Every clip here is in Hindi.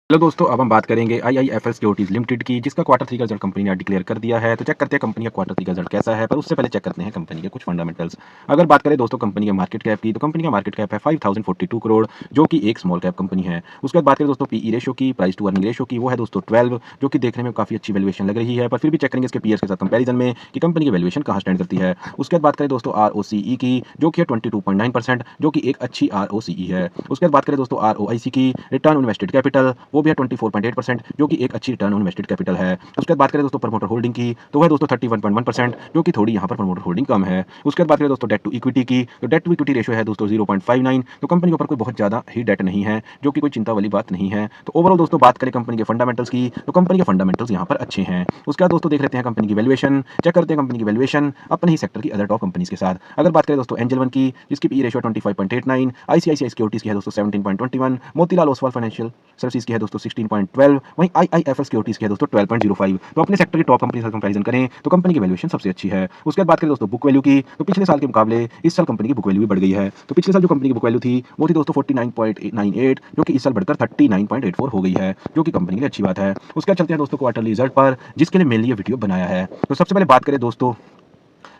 हेलो दोस्तों, अब हम बात करेंगे आईआईएफएल सिक्योरिटीज लिमिटेड की, जिसका क्वार्टर 3 का रिजल्ट कंपनी ने डिक्लेयर कर दिया है। तो चेक करते हैं कंपनी का क्वार्टर 3 का रिजल्ट कैसा है, पर उससे पहले चेक करते हैं कंपनी के कुछ फंडामेंटल्स। अगर बात करें दोस्तों कंपनी के मार्केट कैप की, तो कंपनी का मार्केट कैप है 5042 करोड़, जो कि एक स्मॉल कैप कंपनी है। उसके बाद बात करें दोस्तों पीई रेशो की, प्राइस टू अर्निंग रेशो की, वो है दोस्तों 12, जो कि देखने में काफी अच्छी वैल्यूएशन लग रही है। पर फिर भी चेक करेंगे इसके पीएस के साथ कंपैरिजन में कि कंपनी की वैल्यूएशन कहां स्टैंड करती है। उसके बाद बात करें दोस्तों आरओसीई की, जो कि है 22.9%, जो कि एक अच्छी आरओसीई है। उसके बाद बात करें दोस्तों आरओआईसी की, रिटर्न ऑन इन्वेस्टेड कैपिटल, वो भी है 24.8%, जो कि एक अच्छी रिटर्न ऑन इन्वेस्टेड कैपिटल है। उसके बाद बात करें दोस्तों प्रमोटर होल्डिंग की, तो वह दोस्तों 31.1%, जो कि थोड़ी यहाँ पर प्रमोटर होल्डिंग कम है। उसके बाद बात करें दोस्तों डेट टू इक्विटी की, तो डेट टू इक्विटी रेशो है दोस्तों 0.59, तो कंपनी के ऊपर कोई बहुत ज़्यादा ही डेट नहीं है, जो कि कोई चिंता वाली बात नहीं है। तो ओवरऑल दोस्तों बात करें कंपनी के फंडामेंटल्स की, तो कंपनी के फंडामेंटल्स यहाँ पर अच्छे हैं। उसके बाद दोस्तों देख लेते हैं कंपनी की वैल्यूएशन, चेक करते हैं कंपनी की वैल्यूएशन अपने ही सेक्टर की अदर टॉप कंपनीज के साथ। अगर बात करें दोस्तों एंजल वन की, जिसकी पी रेशो 25.89, आईसीआईसीआई सिक्योरिटीज की है दोस्तों 17.21, मोतीलाल ओसवाल फाइनेंशियल सर्विसेज की है दोस्तों 16.12, वहीं आईआईएफएल सिक्योरिटीज की है दोस्तों 12.05। तो अपने सेक्टर की टॉप कंपनी से कंपैरिजन करें तो कंपनी की वैल्यूएशन सबसे अच्छी है। उसके बाद बात करें दोस्तों बुक वैल्यू की, तो पिछले साल के मुकाबले इस साल कंपनी की बुक वैल्यू भी बढ़ गई है। तो पिछले साल जो कंपनी की बुक वैल्यू थी वो थी दोस्तों 49.98, जो कि इस साल बढ़कर 39.84 हो गई है, जो कि कंपनी के लिए अच्छी बात है। उसके बाद चलते हैं दोस्तों क्वार्टरली रिजल्ट पर, जिसके लिए मेनली ये वीडियो बनाया है। तो सबसे पहले बात करें दोस्तों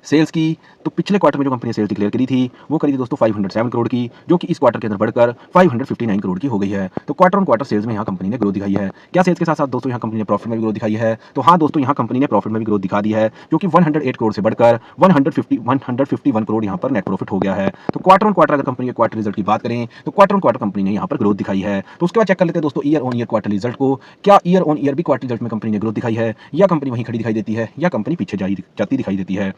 सेल्स की, तो पिछले क्वार्टर में जो कंपनी ने सेल्स डिक्लेयर करी थी वो करी थी दोस्तों 507 करोड़ की, जो कि इस क्वार्टर के अंदर बढ़कर 559 करोड़ की हो गई है। तो क्वार्टर ऑन क्वार्टर सेल्स में यहाँ कंपनी ने ग्रोथ दिखाई है। क्या सेल्स के साथ साथ दोस्तों यहाँ कंपनी ने प्रॉफिट में भी ग्रोथ दिखाई है? तो हाँ दोस्तों, यहाँ कंपनी ने प्रॉफिट में भी ग्रोथ दिखा दी है, जो कि 108 करोड़ से बढ़कर 151 करोड़ यहाँ पर नेट प्रॉफिट हो गया है। तो क्वार्टर ऑन क्वार्टर अगर कंपनी के क्वार्टर रिजल्ट की बात करें तो क्वार्टर ऑन क्वार्टर कंपनी ने यहाँ पर ग्रोथ दिखाई है। तो उसके बाद चेक कर लेते हैं दोस्तों year on year quarter result को। क्या ईयर ऑन ईयर भी क्वार्टर रिजल्ट में कंपनी ने ग्रोथ दिखाई है, या कंपनी वहीं खड़ी दिखाई देती है, या कंपनी पीछे जाती दिखाई देती है?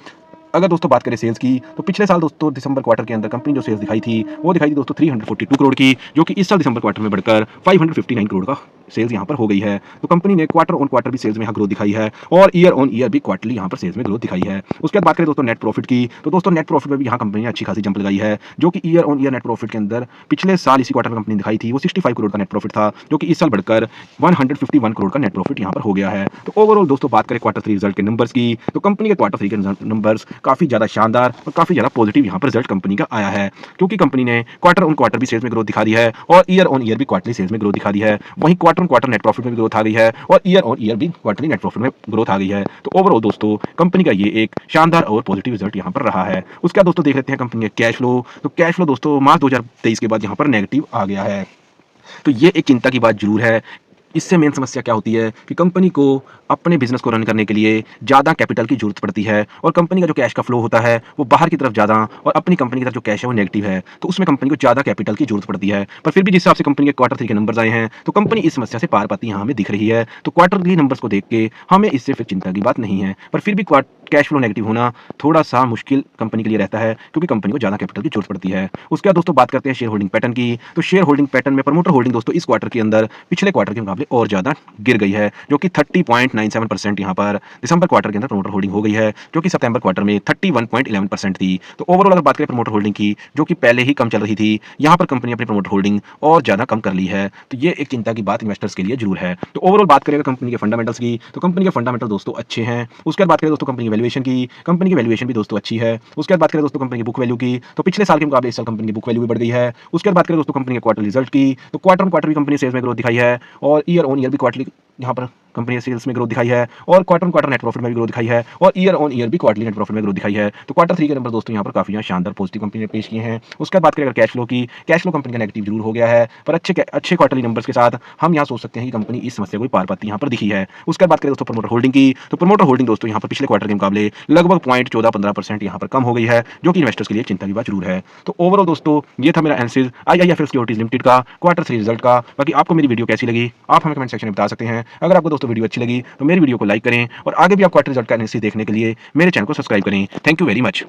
अगर दोस्तों बात करें सेल्स की, तो पिछले साल दोस्तों दिसंबर क्वार्टर के अंदर कंपनी जो सेल्स दिखाई थी वो दिखाई थी दोस्तों 342 करोड़ की, जो कि इस साल दिसंबर क्वार्टर में बढ़कर 559 करोड़ का सेल्स यहाँ पर हो गई है। तो कंपनी ने क्वार्टर ऑन क्वार्टर भी सेल्स में यहाँ ग्रोथ दिखाई है, और ईयर ऑन ईयर भी क्वार्टरली यहाँ पर सेल्स में ग्रोथ दिखाई है। उसके बाद बात करें दोस्तों नेट प्रॉफिट की, तो दोस्तों नेट प्रॉफिट में भी यहाँ कंपनी ने अच्छी खासी जंप लगाई है, जो कि year on year net profit के अंदर पिछले साल इसी क्वार्टर में कंपनी दिखाई थी वो 65 करोड़ का नेट प्रॉफिट था, जो कि इस साल बढ़कर 151 करोड़ का नेट प्रॉफिट यहाँ पर हो गया है। तो ओवरऑल दोस्तों बात करें क्वार्टर 3 रिजल्ट के नंबर्स की, तो कंपनी के क्वार्टर 3 के नंबर्स काफी ज्यादा शानदार और काफी ज्यादा पॉजिटिव यहाँ पर रिजल्ट कंपनी का आया है, क्योंकि कंपनी ने क्वार्टर ऑन क्वार्टर भी सेल्स में ग्रोथ दिखा दी है, और ईयर ऑन ईयर भी क्वार्टरली सेल्स में ग्रोथ दिखा दी है। वहीं quarter on quarter net profit में भी ग्रोथ आ गई है, और ईयर ऑन ईयर भी क्वार्टरली नेट प्रॉफिट में ग्रोथ आ गई है। तो ओवरऑल दोस्तों कंपनी का ये एक शानदार और पॉजिटिव रिजल्ट यहाँ पर रहा है। उसके बाद दोस्तों देख लेते हैं कंपनी के कैश फ्लो। तो कैश फ्लो दोस्तों मार्च 2023 के बाद यहाँ पर नेगेटिव आ गया है। तो ये एक चिंता की बात जरूर है। इससे मेन समस्या क्या होती है कि कंपनी को अपने बिजनेस को रन करने के लिए ज़्यादा कैपिटल की जरूरत पड़ती है, और कंपनी का जो कैश का फ्लो होता है वो बाहर की तरफ ज़्यादा, और अपनी कंपनी की तरफ जो कैश है वो नेगेटिव है। तो उसमें कंपनी को ज़्यादा कैपिटल की जरूरत पड़ती है। पर फिर भी जिस हिसाब से कंपनी के क्वार्टर 3 के नंबर्स आए हैं, तो कंपनी इस समस्या से पार पाती यहाँ हमें दिख रही है। तो क्वार्टरली नंबर्स को देख के हमें इससे फिर चिंता की बात नहीं है। पर फिर भी कैश फ्लो नेगेटिव होना थोड़ा सा मुश्किल कंपनी के लिए रहता है, क्योंकि कंपनी को ज़्यादा कैपिटल की जरूरत पड़ती है। उसके बाद दोस्तों बात करते हैं शेयर होल्डिंग पैटर्न की। तो शेयर होल्डिंग पैटर्न में प्रमोटर होल्डिंग दोस्तों इस क्वार्टर के अंदर पिछले क्वार्टर के मुकाबले और ज़्यादा गिर गई है, जो कि 30.97% यहाँ पर दिसंबर क्वार्टर के अंदर प्रमोटर होल्डिंग हो गई है, जो कि सितंबर क्वार्टर में 31.11% थी। तो ओवरऑल अगर बात करें प्रमोटर होल्डिंग की, जो कि पहले ही कम चल रही थी, यहाँ पर कंपनी अपनी प्रमोटर होल्डिंग और ज़्यादा कम कर ली है। तो ये एक चिंता की बात इन्वेस्टर्स के लिए जरूर है। तो ओवरऑल बात करें कंपनी के फंडामेंटल्स की, तो कंपनी के फंडामेंटल दोस्तों अच्छे हैं। उसके बाद बात करें दोस्तों कंपनी की वैल्यूएशन की, कंपनी की वैल्यूएशन भी दोस्तों अच्छी है। उसके बाद बात करें दोस्तों कंपनी की बुक वैल्यू की, तो पिछले साल के मुकाबले इस साल कंपनी की बुक वैल्यू भी बढ़ गई है। उसके बाद बात करें दोस्तों कंपनी के क्वार्टर रिजल्ट की, तो क्वार्टर ऑन क्वार्टर भी कंपनी सेल्स में ग्रोथ दिखाई है, और ईयर ऑन ईयर भी क्वार्टरली यहाँ पर कंपनी ने सेल्स में ग्रोथ दिखाई है, और quarter on quarter net profit में भी ग्रोथ दिखाई है, और ईयर ऑन ईयर भी क्वार्टरली नेट प्रॉफिट में ग्रोथ दिखाई है। तो क्वार्टर 3 के नंबर दोस्तों यहाँ पर काफी शानदार पॉजिटिव कंपनी ने पेश किए हैं। उसके बाद बात करें अगर कैश फ्लो की, कैश फ्लो कंपनी का नेगेटिव जरूर हो गया है, पर अच्छे क्वार्टरली नंबर्स के साथ हम यहाँ सोच सकते हैं कि कंपनी इस समस्या को पार पाती यहाँ पर दिखी है। उसके बाद बात करें दोस्तों प्रमोटर होल्डिंग की, तो प्रमोटर होल्डिंग दोस्तों यहाँ पर पिछले क्वार्टर के मुकाबले लगभग 0.14-15% यहाँ पर कम हो गई है, जो कि इन्वेस्टर्स के लिए चिंता की बात जरूर है। तो ओवरऑल दोस्तों ये था मेरा एनालिसिस आईआईएफएल सिक्योरिटीज लिमिटेड का क्वार्टर 3 रिजल्ट का। बाकी आपको मेरी वीडियो कैसी लगी आप हमें कमेंट सेक्शन में बता सकते हैं। अगर आपको दोस्तों वीडियो अच्छी लगी तो मेरी वीडियो को लाइक करें, और आगे भी आप क्वार्टर रिजल्ट का एनालिसिस देखने के लिए मेरे चैनल को सब्सक्राइब करें। Thank you very much.